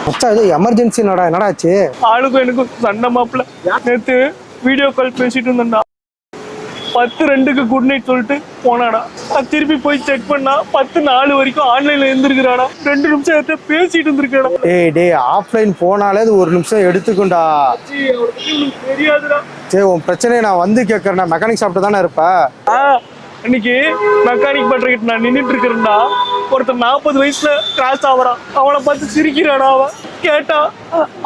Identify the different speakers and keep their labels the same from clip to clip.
Speaker 1: மச்சான் ஏதோ எமர்ஜென்சி என்னடா ஆச்சு?
Speaker 2: ஆளுக்கும் எனக்கும் சண்டை மாப்பிள்ள. நேத்து வீடியோ கால் பேசிட்டு இருந்தேன்டா. 10:02க்கு குட் நைட் சொல்லிட்டு போனாடா. நான் திருப்பி போய் செக் பண்ணா 10:04 வரைக்கும் ஆன்லைன்ல இருந்திருக்கிறாடா. 2 நிமிஷம் எடுத்து பேசிட்டு இருந்திருக்காடா.
Speaker 1: டேய் ஆஃப்லைன் போனாலே அது 1 நிமிஷம் எடுத்துக்கும்டா.
Speaker 2: தெரியாதுடா.
Speaker 1: சரி உன் பிரச்சனையை நான் வந்து கேட்கறேன். மெக்கானிக் ஷாப்ல தானே இருப்ப?
Speaker 2: இன்னைக்கு மெக்கானிக் பண்றதுக்கு நான் நின்றுட்டு இருக்கிறேன்டா. ஒருத்தர் 40 வயசுல கிராஸ் ஆகுறான். அவனை பார்த்து சிரிக்கிறாடா. அவன் கேட்டா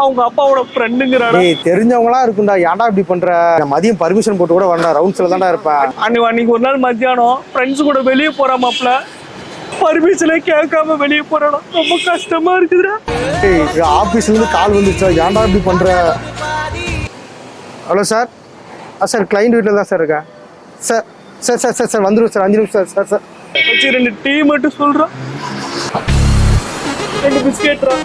Speaker 2: அவங்க அப்பாவோட ஃப்ரெண்டுங்கிறாடா.
Speaker 1: தெரிஞ்சவங்களா இருக்கும்டா. ஏன்டா இப்படி பண்ற? மதியம் பர்மிஷன் போட்டு கூட வரணும். ரவுண்ட்ஸ்ல தான்டா இருப்பேன்.
Speaker 2: அன்னைக்கு ஒரு நாள் மத்தியானம் ஃப்ரெண்ட்ஸ் கூட வெளியே போறா மாப்பிள்ள. பர்மிஷனே கேட்காம வெளியே போறாடா. ரொம்ப கஷ்டமா இருக்குதுடா.
Speaker 1: ஆபீஸ்ல இருந்து கால் வந்துச்சா? ஏன்டா இப்படி பண்ற? Hello sir. சார் கிளைண்ட் வீட்டில் தான் சார் இருக்கேன். Sir sir sir sir sir வந்துடும் சார். 5 நிமிஷம் சார். சார்
Speaker 2: 2 டீ மட்டும் சொல்றான். 2 பிஸ்கெட்ரா.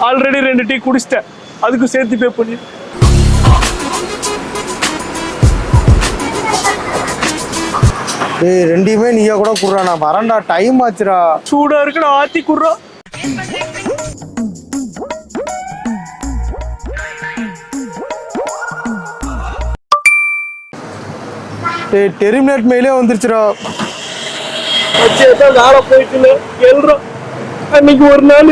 Speaker 2: Already 2 tea குடிச்சிட்டேன். அதுக்கு சேர்த்து பே பண்ணி.
Speaker 1: ரெண்டுமே நீயா கூட குடுறா. நான் வரேன்டா. டைம் ஆச்சுடா.
Speaker 2: சூடா இருக்குடா. ஆத்தி குடுறா.
Speaker 1: டெர்மினேட் மெயிலே வந்துருச்சுடா.
Speaker 2: வேலை போயிட்டு எழுறோம். அன்னைக்கு ஒரு நாள்